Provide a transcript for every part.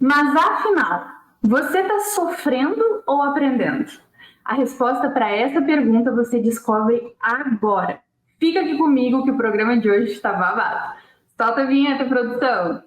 Mas afinal, você está sofrendo ou aprendendo? A resposta para essa pergunta você descobre agora. Fica aqui comigo que o programa de hoje está babado. Solta a vinheta, produção!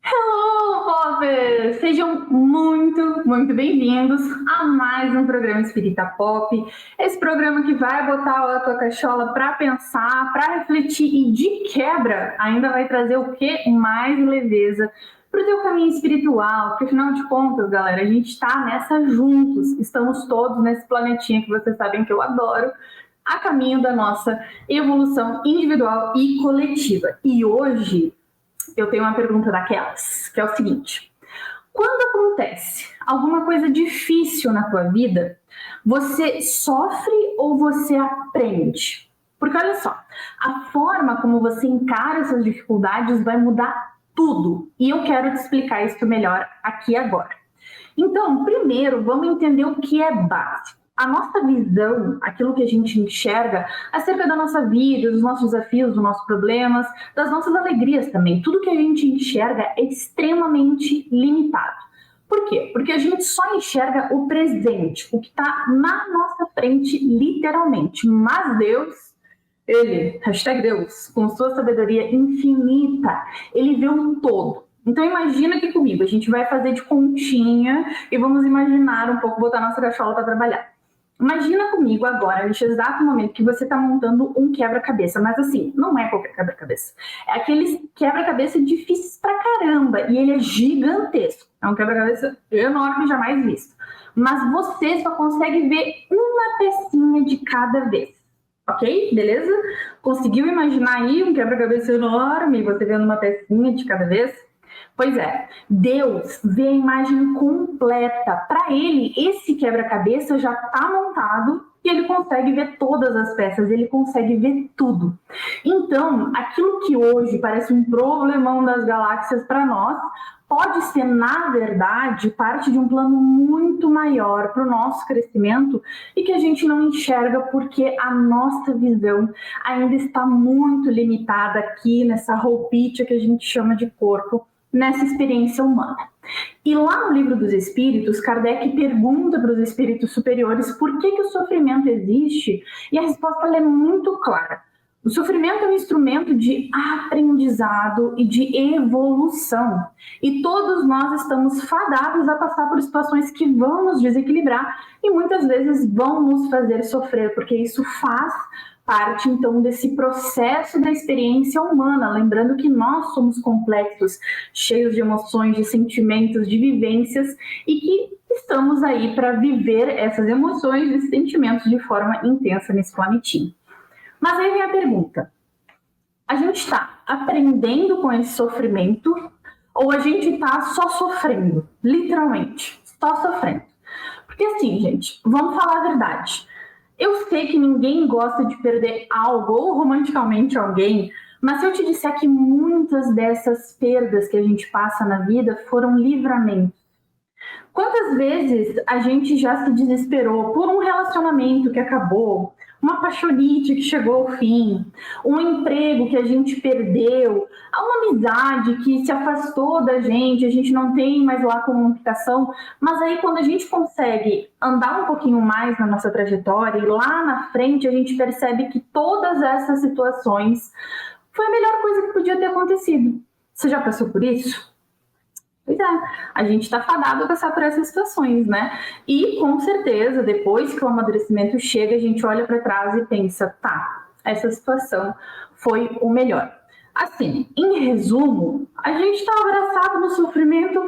Hello, Hoppers! Sejam muito bem-vindos a mais um programa Espírita Pop. Esse programa que vai botar a tua cachola para pensar, para refletir e de quebra ainda vai trazer o que? Mais leveza para o teu caminho espiritual, porque afinal de contas, galera, a gente está nessa juntos, estamos todos nesse planetinha que vocês sabem que eu adoro, a caminho da nossa evolução individual e coletiva. E hoje eu tenho uma pergunta daquelas, que é o seguinte: quando acontece alguma coisa difícil na tua vida, você sofre ou você aprende? Porque olha só, a forma como você encara essas dificuldades vai mudar tudo. E eu quero te explicar isso melhor aqui agora. Então, primeiro, vamos entender o que é básico. A nossa visão, aquilo que a gente enxerga acerca da nossa vida, dos nossos desafios, dos nossos problemas, das nossas alegrias também, tudo que a gente enxerga é extremamente limitado. Por quê? Porque a gente só enxerga o presente, o que está na nossa frente, literalmente. Mas Deus, Ele, #Deus, com sua sabedoria infinita, Ele vê um todo. Então imagina aqui comigo, a gente vai fazer de continha e vamos imaginar um pouco, botar nossa cachola para trabalhar. Imagina comigo agora, neste exato momento, que você está montando um quebra-cabeça, mas assim, não é qualquer quebra-cabeça. É aqueles quebra-cabeça difíceis pra caramba, e ele é gigantesco. É um quebra-cabeça enorme, jamais visto. Mas você só consegue ver uma pecinha de cada vez. Ok? Beleza? Conseguiu imaginar aí um quebra-cabeça enorme, você vendo uma pecinha de cada vez? Pois é, Deus vê a imagem completa. Para ele, esse quebra-cabeça já está montado e ele consegue ver todas as peças, ele consegue ver tudo. Então, aquilo que hoje parece um problemão das galáxias para nós, pode ser, na verdade, parte de um plano muito maior para o nosso crescimento e que a gente não enxerga porque a nossa visão ainda está muito limitada aqui nessa roupinha que a gente chama de corpo, nessa experiência humana. E lá no Livro dos Espíritos, Kardec pergunta para os espíritos superiores por que o sofrimento existe, e a resposta é muito clara. O sofrimento é um instrumento de aprendizado e de evolução. E todos nós estamos fadados a passar por situações que vão nos desequilibrar e muitas vezes vão nos fazer sofrer, porque isso faz parte, então, desse processo da experiência humana, lembrando que nós somos complexos, cheios de emoções, de sentimentos, de vivências, e que estamos aí para viver essas emoções e sentimentos de forma intensa nesse planetinho. Mas aí vem a pergunta: a gente está aprendendo com esse sofrimento ou a gente está só sofrendo? Literalmente, só sofrendo. Porque assim, gente, vamos falar a verdade. Eu sei que ninguém gosta de perder algo ou romanticamente alguém, mas se eu te disser que muitas dessas perdas que a gente passa na vida foram livramentos. Quantas vezes a gente já se desesperou por um relacionamento que acabou, uma paixonite que chegou ao fim, um emprego que a gente perdeu, uma amizade que se afastou da gente, a gente não tem mais lá comunicação, mas aí quando a gente consegue andar um pouquinho mais na nossa trajetória e lá na frente a gente percebe que todas essas situações foi a melhor coisa que podia ter acontecido. Você já passou por isso? Pois é, a gente está fadado a passar por essas situações, né? E com certeza, depois que o amadurecimento chega, a gente olha para trás e pensa, tá, essa situação foi o melhor. Assim, em resumo, a gente está abraçado no sofrimento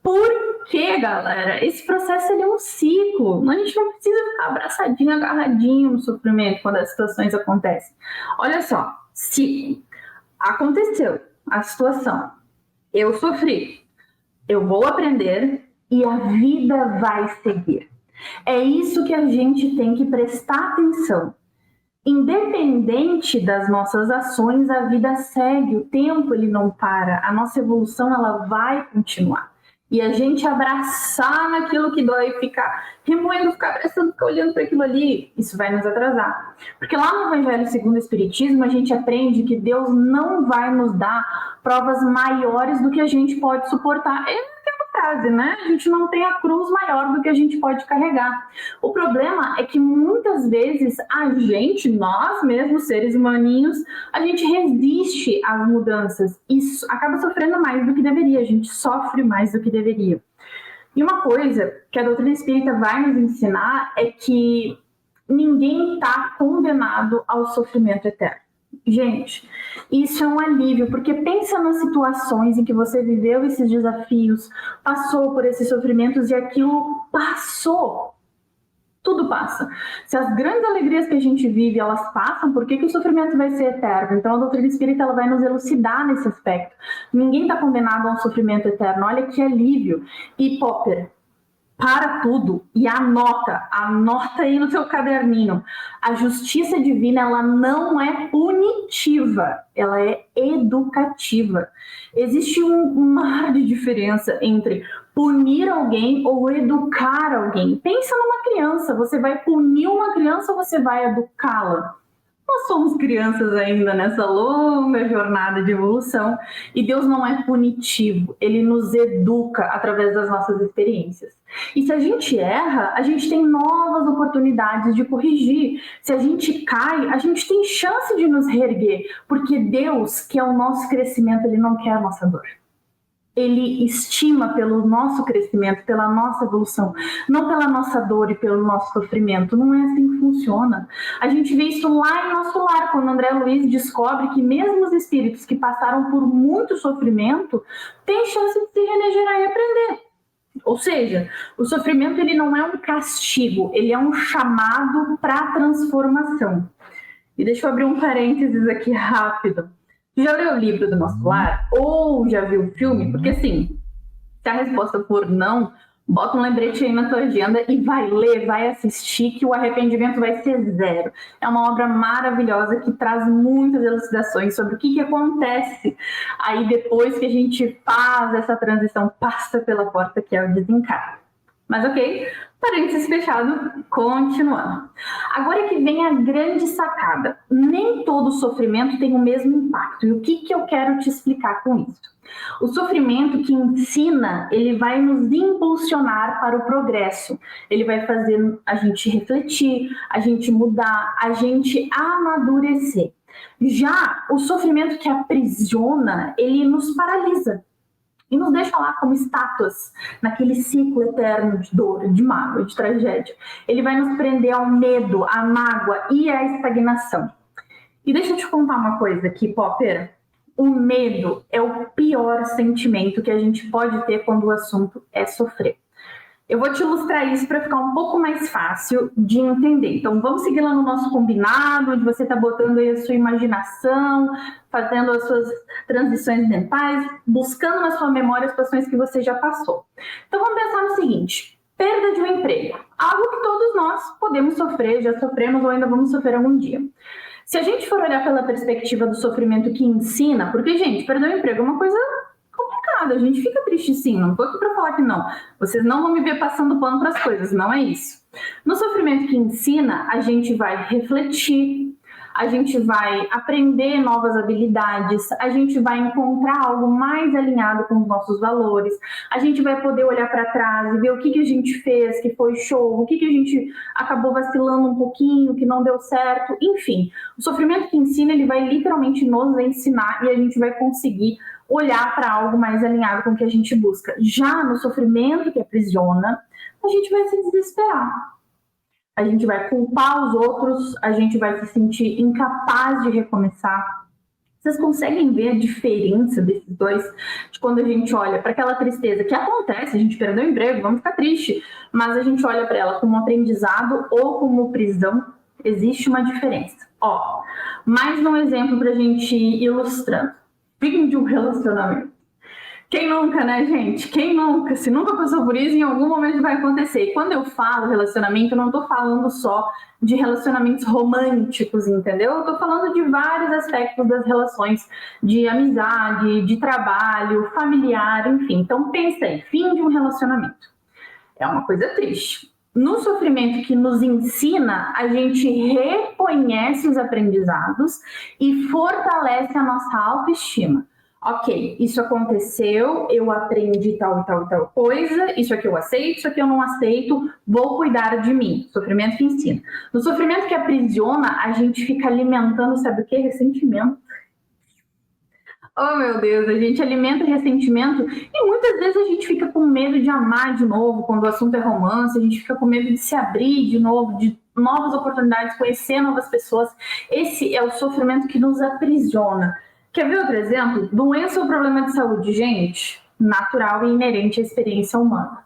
porque, galera, esse processo é um ciclo. A gente não precisa ficar abraçadinho, agarradinho no sofrimento quando as situações acontecem. Olha só, se aconteceu a situação, eu sofri, eu vou aprender e a vida vai seguir. É isso que a gente tem que prestar atenção. Independente das nossas ações, a vida segue, o tempo ele não para, a nossa evolução ela vai continuar. e a gente abraçar naquilo que dói, ficar remoendo, ficar abraçando, ficar olhando para aquilo ali, isso vai nos atrasar. Porque lá no Evangelho segundo o Espiritismo, a gente aprende que Deus não vai nos dar provas maiores do que a gente pode suportar. É aquela frase, né? A gente não tem a cruz maior do que a gente pode carregar. O problema é que muitas vezes a gente, nós mesmos, seres humaninhos, a gente resiste às mudanças e acaba sofrendo mais do que deveria, a gente sofre mais do que deveria. E uma coisa que a doutrina espírita vai nos ensinar é que ninguém está condenado ao sofrimento eterno. Gente, isso é um alívio, porque pensa nas situações em que você viveu esses desafios, passou por esses sofrimentos e aquilo passou. Tudo passa. Se as grandes alegrias que a gente vive, elas passam, por que o sofrimento vai ser eterno? Então a doutrina espírita ela vai nos elucidar nesse aspecto. Ninguém está condenado a um sofrimento eterno. Olha que alívio. E Popper, para tudo e anota aí no seu caderninho. A justiça divina, ela não é punitiva, ela é educativa. Existe um mar de diferença entre punir alguém ou educar alguém. Pensa numa criança, você vai punir uma criança ou você vai educá-la? Nós somos crianças ainda nessa longa jornada de evolução e Deus não é punitivo, Ele nos educa através das nossas experiências. E se a gente erra, a gente tem novas oportunidades de corrigir. Se a gente cai, a gente tem chance de nos reerguer, porque Deus, que é o nosso crescimento, Ele não quer a nossa dor. Ele estima pelo nosso crescimento, pela nossa evolução, não pela nossa dor e pelo nosso sofrimento. Não é assim que funciona. A gente vê isso lá em nosso lar, quando André Luiz descobre que mesmo os espíritos que passaram por muito sofrimento têm chance de se regenerar e aprender. Ou seja, o sofrimento ele não é um castigo, ele é um chamado para a transformação. E deixa eu abrir um parênteses aqui rápido. Já leu o livro do Nosso Lar? Ou já viu o filme? Porque assim, se a resposta for não, bota um lembrete aí na tua agenda e vai ler, vai assistir, que o arrependimento vai ser zero. É uma obra maravilhosa que traz muitas elucidações sobre o que acontece aí depois que a gente faz essa transição, passa pela porta que é o desencarne. Mas ok, parênteses fechado, continuando. Agora que vem a grande sacada. Nem todo sofrimento tem o mesmo impacto. E o que eu quero te explicar com isso? O sofrimento que ensina, ele vai nos impulsionar para o progresso. Ele vai fazer a gente refletir, a gente mudar, a gente amadurecer. Já o sofrimento que aprisiona, ele nos paralisa. E nos deixa lá como estátuas, naquele ciclo eterno de dor, de mágoa, de tragédia. Ele vai nos prender ao medo, à mágoa e à estagnação. E deixa eu te contar uma coisa aqui, Popper. O medo é o pior sentimento que a gente pode ter quando o assunto é sofrer. Eu vou te ilustrar isso para ficar um pouco mais fácil de entender. Então, vamos seguir lá no nosso combinado, onde você está botando aí a sua imaginação, fazendo as suas transições mentais, buscando na sua memória as situações que você já passou. Então, vamos pensar no seguinte: perda de um emprego. Algo que todos nós podemos sofrer, já sofremos ou ainda vamos sofrer algum dia. Se a gente for olhar pela perspectiva do sofrimento que ensina, porque, gente, perder um emprego é uma coisa complicada, a gente fica triste sim, não tô aqui para falar que não. Vocês não vão me ver passando pano para as coisas, não é isso. No sofrimento que ensina, a gente vai refletir, a gente vai aprender novas habilidades, a gente vai encontrar algo mais alinhado com os nossos valores, a gente vai poder olhar para trás e ver o que a gente fez, que foi show, o que a gente acabou vacilando um pouquinho, que não deu certo, enfim. O sofrimento que ensina, ele vai literalmente nos ensinar e a gente vai conseguir olhar para algo mais alinhado com o que a gente busca. Já no sofrimento que aprisiona, a gente vai se desesperar. A gente vai culpar os outros, a gente vai se sentir incapaz de recomeçar. Vocês conseguem ver a diferença desses dois? De quando a gente olha para aquela tristeza que acontece, a gente perdeu o emprego, vamos ficar triste, mas a gente olha para ela como aprendizado ou como prisão, existe uma diferença. Ó, mais um exemplo para a gente ir ilustrando. Fim de um relacionamento. Quem nunca, né, gente? Quem nunca? Se nunca passou por isso, em algum momento vai acontecer. E quando eu falo relacionamento, eu não tô falando só de relacionamentos românticos, entendeu? Eu tô falando de vários aspectos das relações, de amizade, de trabalho, familiar, enfim. Então pensa aí, fim de um relacionamento. É uma coisa triste. No sofrimento que nos ensina, a gente reconhece os aprendizados e fortalece a nossa autoestima. Ok, isso aconteceu, eu aprendi tal e tal e tal coisa, isso aqui eu aceito, isso aqui eu não aceito, vou cuidar de mim. Sofrimento que ensina. No sofrimento que aprisiona, a gente fica alimentando, sabe o que? Ressentimento. Oh, meu Deus, a gente alimenta ressentimento e muitas vezes a gente fica com medo de amar de novo quando o assunto é romance, a gente fica com medo de se abrir de novo, de novas oportunidades, conhecer novas pessoas. Esse é o sofrimento que nos aprisiona. Quer ver outro exemplo? Doença ou problema de saúde, gente, natural e inerente à experiência humana.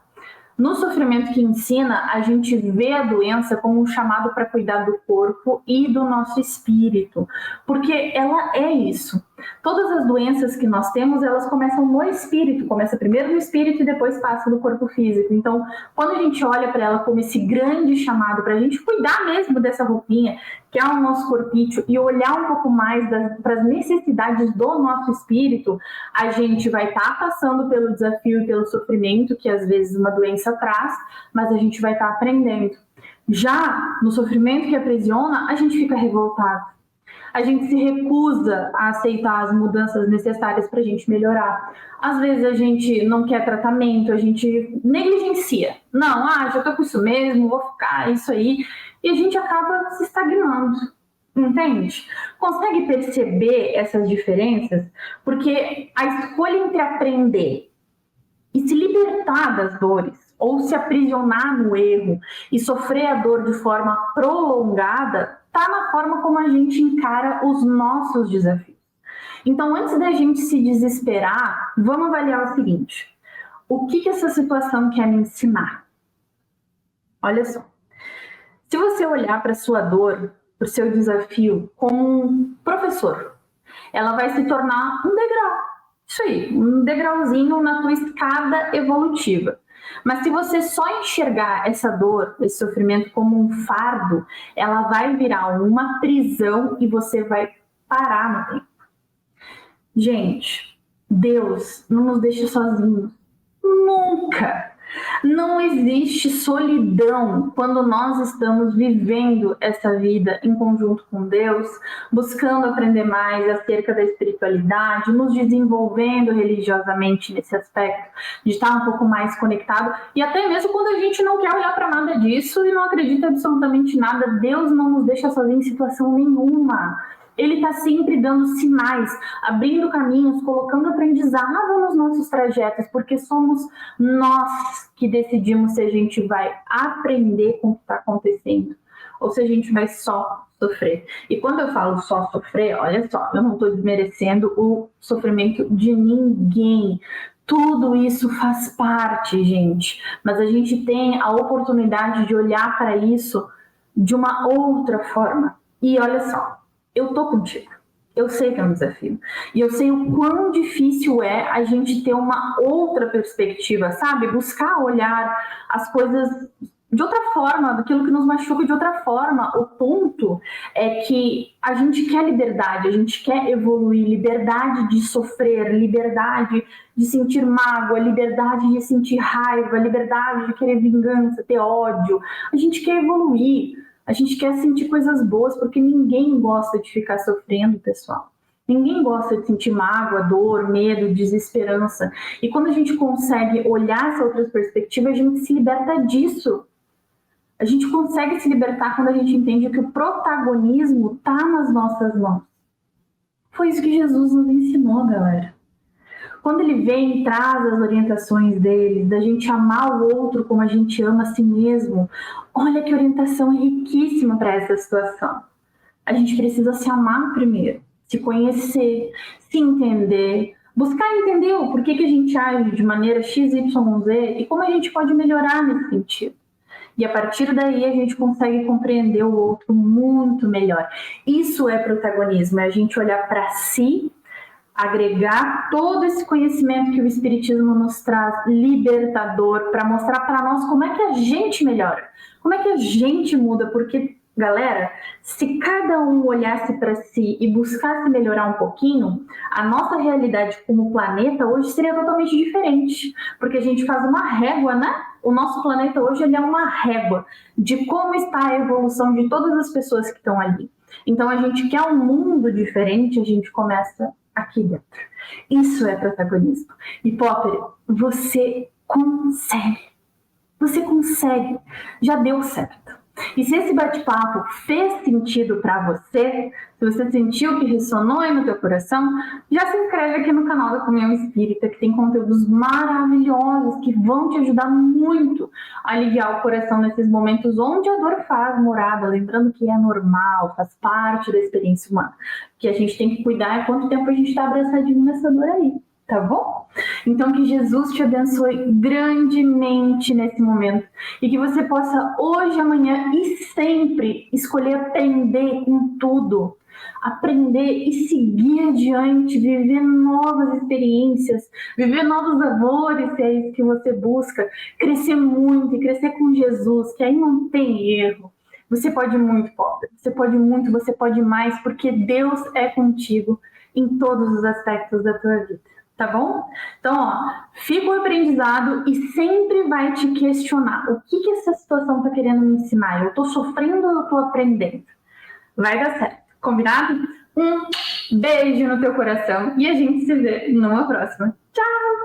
No sofrimento que ensina, a gente vê a doença como um chamado para cuidar do corpo e do nosso espírito, porque ela é isso. Todas as doenças que nós temos, elas começam no espírito, começa primeiro no espírito e depois passa no corpo físico. Então, quando a gente olha para ela como esse grande chamado para a gente cuidar mesmo dessa roupinha, que é o nosso corpício, e olhar um pouco mais para as necessidades do nosso espírito, a gente vai estar passando pelo desafio e pelo sofrimento que às vezes uma doença traz, mas a gente vai estar aprendendo. Já no sofrimento que aprisiona, a gente fica revoltado. A gente se recusa a aceitar as mudanças necessárias para a gente melhorar. Às vezes a gente não quer tratamento, a gente negligencia. Não, já tô com isso mesmo, vou ficar isso aí. E a gente acaba se estagnando, entende? Consegue perceber essas diferenças? Porque a escolha entre aprender e se libertar das dores, ou se aprisionar no erro e sofrer a dor de forma prolongada, está na forma como a gente encara os nossos desafios. Então, antes da gente se desesperar, vamos avaliar o seguinte: o que essa situação quer me ensinar? Olha só, se você olhar para a sua dor, para o seu desafio como um professor, ela vai se tornar um degrau. Isso aí, um degrauzinho na tua escada evolutiva. Mas se você só enxergar essa dor, esse sofrimento como um fardo, ela vai virar uma prisão e você vai parar no tempo. Gente, Deus não nos deixa sozinhos. Nunca! Não existe solidão quando nós estamos vivendo essa vida em conjunto com Deus, buscando aprender mais acerca da espiritualidade, nos desenvolvendo religiosamente nesse aspecto, de estar um pouco mais conectado, e até mesmo quando a gente não quer olhar para nada disso e não acredita absolutamente nada, Deus não nos deixa sozinhos em situação nenhuma. Ele está sempre dando sinais, abrindo caminhos, colocando aprendizado nos nossos trajetos, porque somos nós que decidimos se a gente vai aprender com o que está acontecendo ou se a gente vai só sofrer. E quando eu falo só sofrer, olha só, eu não estou desmerecendo o sofrimento de ninguém. Tudo isso faz parte, gente, mas a gente tem a oportunidade de olhar para isso de uma outra forma. E olha só, eu tô contigo. Eu sei que é um desafio. E eu sei o quão difícil é a gente ter uma outra perspectiva, sabe? Buscar olhar as coisas de outra forma, daquilo que nos machuca de outra forma. O ponto é que a gente quer liberdade, a gente quer evoluir, liberdade de sofrer, liberdade de sentir mágoa, liberdade de sentir raiva, liberdade de querer vingança, ter ódio. A gente quer evoluir. A gente quer sentir coisas boas, porque ninguém gosta de ficar sofrendo, pessoal. Ninguém gosta de sentir mágoa, dor, medo, desesperança. E quando a gente consegue olhar essa outra perspectiva, a gente se liberta disso. A gente consegue se libertar quando a gente entende que o protagonismo está nas nossas mãos. Foi isso que Jesus nos ensinou, galera. Quando ele vem e traz as orientações dele, da gente amar o outro como a gente ama a si mesmo, olha que orientação riquíssima para essa situação. A gente precisa se amar primeiro, se conhecer, se entender, buscar entender o porquê que a gente age de maneira X, Y, Z e como a gente pode melhorar nesse sentido. E a partir daí a gente consegue compreender o outro muito melhor. Isso é protagonismo, é a gente olhar para si, agregar todo esse conhecimento que o Espiritismo nos traz, libertador, para mostrar para nós como é que a gente melhora, como é que a gente muda, porque, galera, se cada um olhasse para si e buscasse melhorar um pouquinho, a nossa realidade como planeta hoje seria totalmente diferente, porque a gente faz uma régua, né? O nosso planeta hoje ele é uma régua de como está a evolução de todas as pessoas que estão ali. Então, a gente quer um mundo diferente, a gente começa aqui dentro. Isso é protagonismo. E Popper, você consegue. Você consegue. Já deu certo. E se esse bate-papo fez sentido para você, se você sentiu que ressonou aí no teu coração, já se inscreve aqui no canal da Comunhão Espírita, que tem conteúdos maravilhosos que vão te ajudar muito a aliviar o coração nesses momentos onde a dor faz morada, lembrando que é normal, faz parte da experiência humana. O que a gente tem que cuidar é quanto tempo a gente está abraçadinho nessa dor aí. Tá bom? Então que Jesus te abençoe grandemente nesse momento e que você possa hoje, amanhã e sempre escolher aprender com tudo, aprender e seguir adiante, viver novas experiências, viver novos amores, se é isso que você busca, crescer muito e crescer com Jesus, que aí não tem erro. Você pode muito, pobre, você pode muito, você pode mais, porque Deus é contigo em todos os aspectos da tua vida. Tá bom? Então, ó, fica o aprendizado e sempre vai te questionar. O que essa situação tá querendo me ensinar? Eu tô sofrendo ou eu tô aprendendo? Vai dar certo. Combinado? Um beijo no teu coração e a gente se vê numa próxima. Tchau!